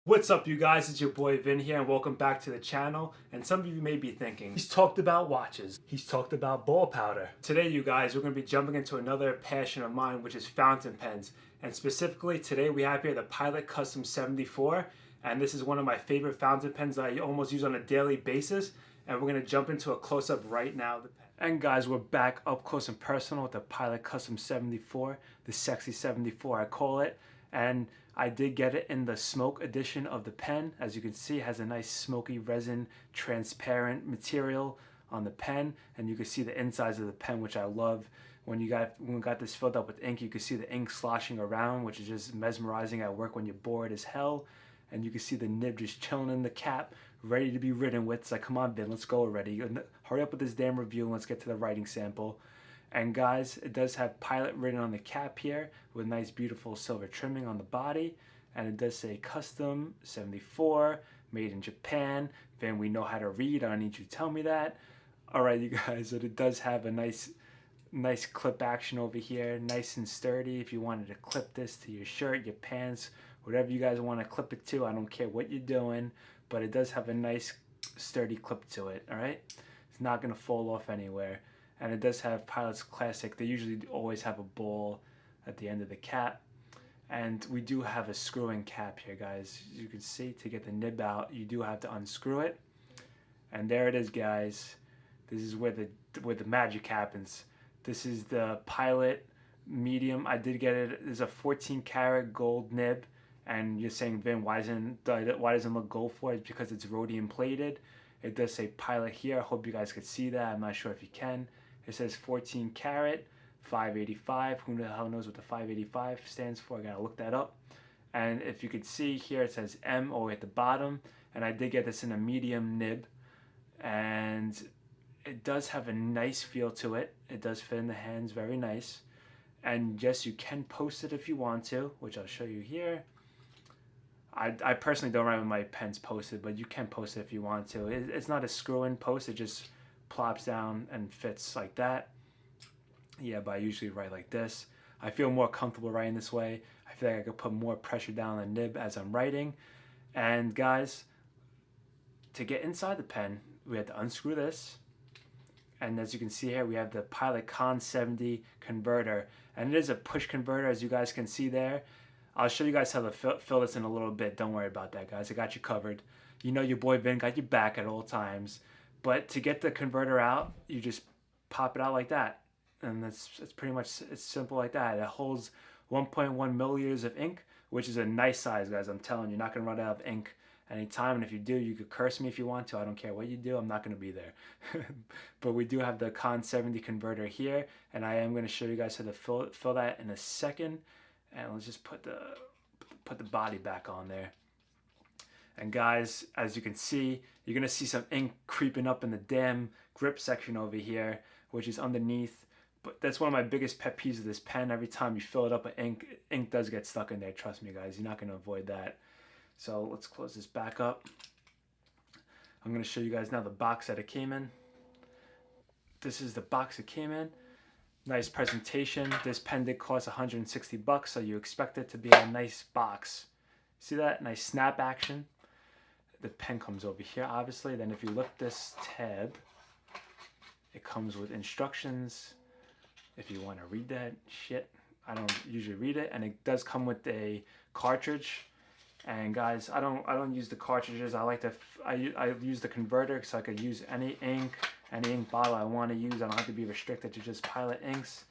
What's up, you guys? It's your boy Vin here, and welcome back to the channel. And some of you may be thinking, he's talked about watches, he's talked about ball powder. Today, you guys, we're going to be jumping into another passion of mine, which is fountain pens. And specifically, today we have here the Pilot Custom 74. And this is one of my favorite fountain pens that I almost use on a daily basis. And we're going to jump into a close-up right now. And guys, we're back up close and personal with the Pilot Custom 74, the Sexy 74 I call it. And I did get it in the smoke edition of the pen. As you can see, it has a nice smoky resin transparent material on the pen, and you can see the insides of the pen, which I love. When we got this filled up with ink, you can see the ink sloshing around, which is just mesmerizing at work when you're bored as hell. And you can see the nib just chilling in the cap, ready to be written with. It's like, come on, Vin, let's go already. Hurry up with this damn review and let's get to the writing sample. And guys, it does have Pilot written on the cap here with nice beautiful silver trimming on the body. And it does say Custom 74, made in Japan. Then we know how to read, I don't need you to tell me that. Alright, you guys, but it does have a nice clip action over here, nice and sturdy. If you wanted to clip this to your shirt, your pants, whatever you guys want to clip it to, I don't care what you're doing. But it does have a nice sturdy clip to it, alright? It's not going to fall off anywhere. And it does have Pilot's classic. They usually always have a ball at the end of the cap. And we do have a screw-in cap here, guys. As you can see, to get the nib out, you do have to unscrew it. And there it is, guys. This is where the magic happens. This is the Pilot medium. I did get it. There's a 14-karat gold nib. And you're saying, Vin, why doesn't it look gold for it? It's because it's rhodium plated. It does say Pilot here. I hope you guys could see that. I'm not sure if you can. It says 14 karat, 585. Who the hell knows what the 585 stands for? I gotta look that up. And if you could see here, it says M all the way at the bottom. And I did get this in a medium nib. And it does have a nice feel to it. It does fit in the hands very nice. And yes, you can post it if you want to, which I'll show you here. I personally don't write with my pens posted, but you can post it if you want to. It's not a screw-in post. It just plops down and fits like that. Yeah, but I usually write like this. I feel more comfortable writing this way. I feel like I could put more pressure down on the nib as I'm writing. And guys, to get inside the pen, we have to unscrew this. And as you can see here, we have the Pilot Con 70 converter. And it is a push converter, as you guys can see there. I'll show you guys how to fill this in a little bit. Don't worry about that, guys. I got you covered. You know your boy Vin got your back at all times. But to get the converter out, you just pop it out like that. And it's pretty much it's simple like that. It holds 1.1 milliliters of ink, which is a nice size, guys. I'm telling you, you're not going to run out of ink anytime. And if you do, you could curse me if you want to. I don't care what you do. I'm not going to be there. But we do have the Con 70 converter here. And I am going to show you guys how to fill that in a second. And let's just put the body back on there. And guys, as you can see, you're going to see some ink creeping up in the damn grip section over here, which is underneath. But that's one of my biggest pet peeves of this pen. Every time you fill it up with ink does get stuck in there. Trust me, guys. You're not going to avoid that. So let's close this back up. I'm going to show you guys now the box that it came in. This is the box it came in. Nice presentation. This pen did cost 160 bucks, so you expect it to be a nice box. See that? Nice snap action. The pen comes over here, obviously. Then if you lift this tab, it comes with instructions. If you want to read that shit, I don't usually read it. And it does come with a cartridge. And guys, I don't use the cartridges. I use the converter so I could use any ink bottle I want to use. I don't have to be restricted to just Pilot inks.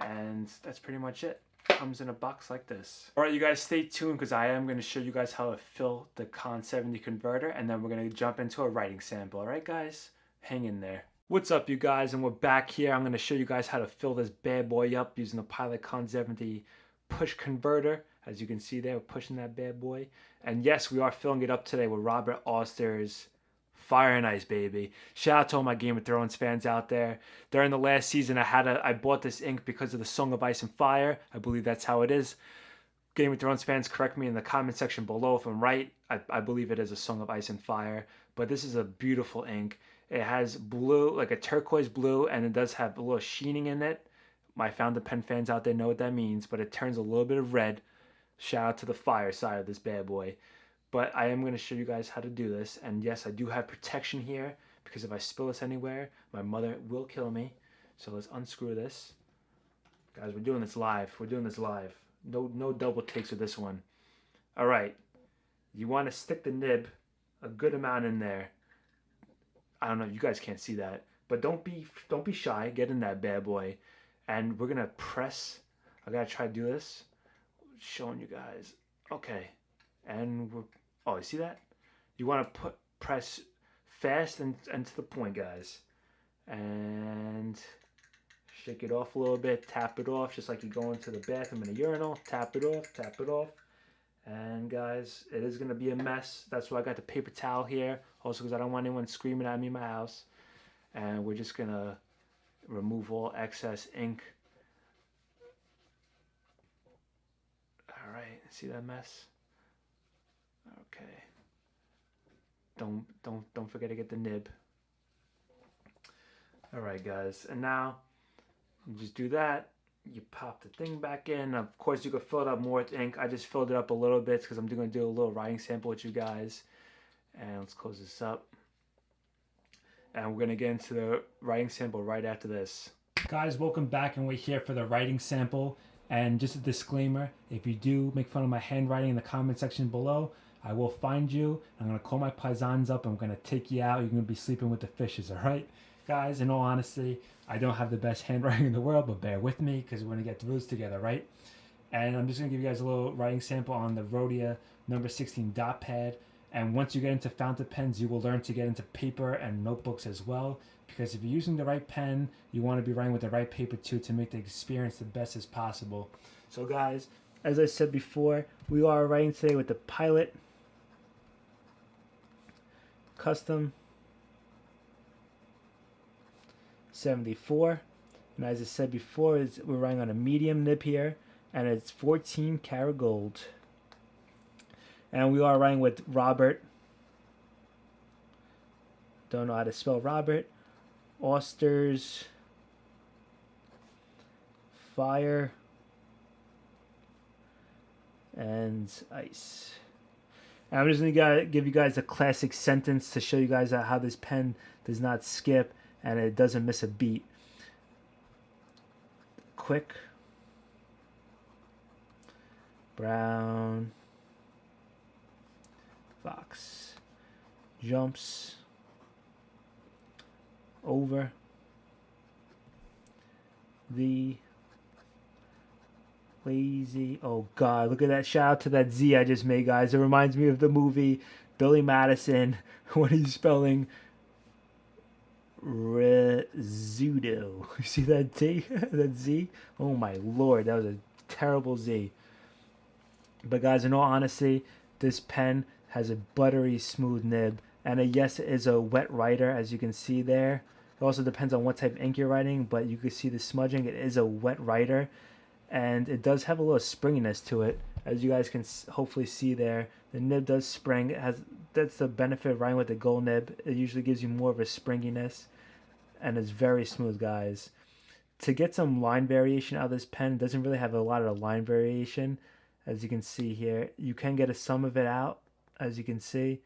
And that's pretty much it. Comes in a box like this. Alright, you guys, stay tuned because I am going to show you guys how to fill the Con 70 converter, and then we're going to jump into a writing sample. Alright guys, hang in there. What's up, you guys, and we're back here. I'm going to show you guys how to fill this bad boy up using the Pilot Con 70 push converter. As you can see there, we're pushing that bad boy. And yes, we are filling it up today with Robert Auster's Fire and Ice, baby. Shout out to all my Game of Thrones fans out there. During the last season, I bought this ink because of the Song of Ice and Fire. I believe that's how it is. Game of Thrones fans, correct me in the comment section below if I'm right. I believe it is a Song of Ice and Fire. But this is a beautiful ink. It has blue, like a turquoise blue, and it does have a little sheening in it. My fountain pen fans out there know what that means, but it turns a little bit of red. Shout out to the fire side of this bad boy. but I am going to show you guys how to do this. And yes, I do have protection here, because if I spill this anywhere, my mother will kill me. So let's unscrew this. Guys, we're doing this live. We're doing this live. No double takes with this one. All right. You want to stick the nib a good amount in there. I don't know, you guys can't see that, but don't be shy. Get in that bad boy, and we're gonna press. I gotta try to do this, showing you guys. Okay, and oh, you see that? You want to press fast and to the point, guys, and shake it off a little bit. Tap it off, just like you go into the bathroom in a urinal. Tap it off. Tap it off. And guys, it is going to be a mess. That's why I got the paper towel here. Also because I don't want anyone screaming at me in my house. And we're just going to remove all excess ink. Alright, see that mess? Okay. Don't forget to get the nib. Alright guys, and now you just do that. You pop the thing back in. Of course, you could fill it up more with ink. I just filled it up a little bit because I'm going to do a little writing sample with you guys. And let's close this up. And we're going to get into the writing sample right after this. Guys, welcome back, and we're here for the writing sample. And just a disclaimer, if you do make fun of my handwriting in the comment section below, I will find you. I'm going to call my paisans up. I'm going to take you out. You're going to be sleeping with the fishes, all right? Guys, in all honesty, I don't have the best handwriting in the world, but bear with me because we're going to get through this together, right? And I'm just going to give you guys a little writing sample on the Rhodia number 16 dot pad. And once you get into fountain pens, you will learn to get into paper and notebooks as well. Because if you're using the right pen, you want to be writing with the right paper too to make the experience the best as possible. So guys, as I said before, we are writing today with the Pilot Custom 74, and as I said before, we're writing on a medium nib here, and it's 14 karat gold. And we are writing with Robert. Don't know how to spell Robert. Oysters. Fire. And ice. And I'm just going to give you guys a classic sentence to show you guys how this pen does not skip and it doesn't miss a beat. Quick. Brown fox jumps over the lazy. Oh God, look at that. Shout out to that Z I just made, guys. It reminds me of the movie Billy Madison when he's spelling Rizzuto. You see that T? That Z? Oh my Lord, that was a terrible Z. But guys, in all honesty, this pen has a buttery smooth nib, and yes, it is a wet writer, as you can see there. It also depends on what type of ink you're writing, but you can see the smudging. It is a wet writer, and it does have a little springiness to it, as you guys can hopefully see there. The nib does spring. It has, that's the benefit of writing with the gold nib. It usually gives you more of a springiness, and it's very smooth, guys. To get some line variation out of this pen, it doesn't really have a lot of line variation, as you can see here. You can get some of it out, as you can see,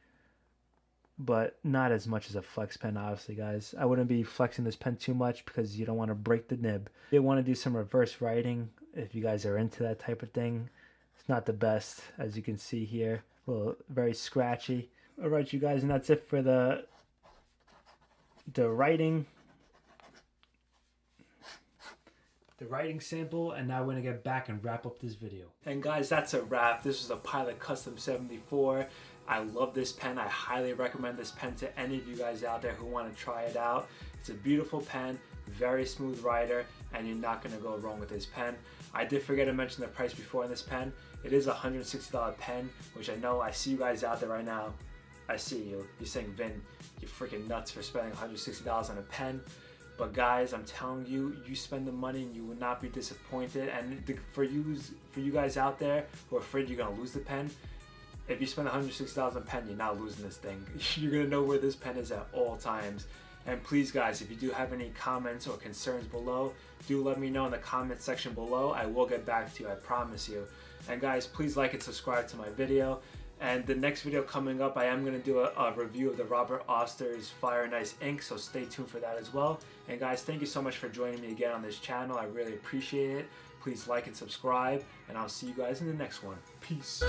but not as much as a flex pen, obviously, guys. I wouldn't be flexing this pen too much because you don't want to break the nib. You want to do some reverse writing if you guys are into that type of thing. It's not the best, as you can see here. A little very scratchy. All right, you guys, and that's it for the writing. The writing sample, and now we're going to get back and wrap up this video. And guys, that's a wrap. This is a Pilot Custom 74. I love this pen. I highly recommend this pen to any of you guys out there who want to try it out. It's a beautiful pen, very smooth writer, and you're not going to go wrong with this pen. I did forget to mention the price before in this pen. It is a $160 pen, which I know I see you guys out there right now. I see you. You're saying, Vin, you're freaking nuts for spending $160 on a pen. But guys, I'm telling you, you spend the money and you will not be disappointed. And for you guys out there who are afraid you're gonna lose the pen, if you spend $160 on a pen, you're not losing this thing. You're gonna know where this pen is at all times. And please, guys, if you do have any comments or concerns below, do let me know in the comment section below. I will get back to you, I promise you. And guys, please like and subscribe to my video. And the next video coming up, I am going to do a review of the Robert Oster's Fire and Ice ink, so stay tuned for that as well. And guys, thank you so much for joining me again on this channel. I really appreciate it. Please like and subscribe, and I'll see you guys in the next one. Peace.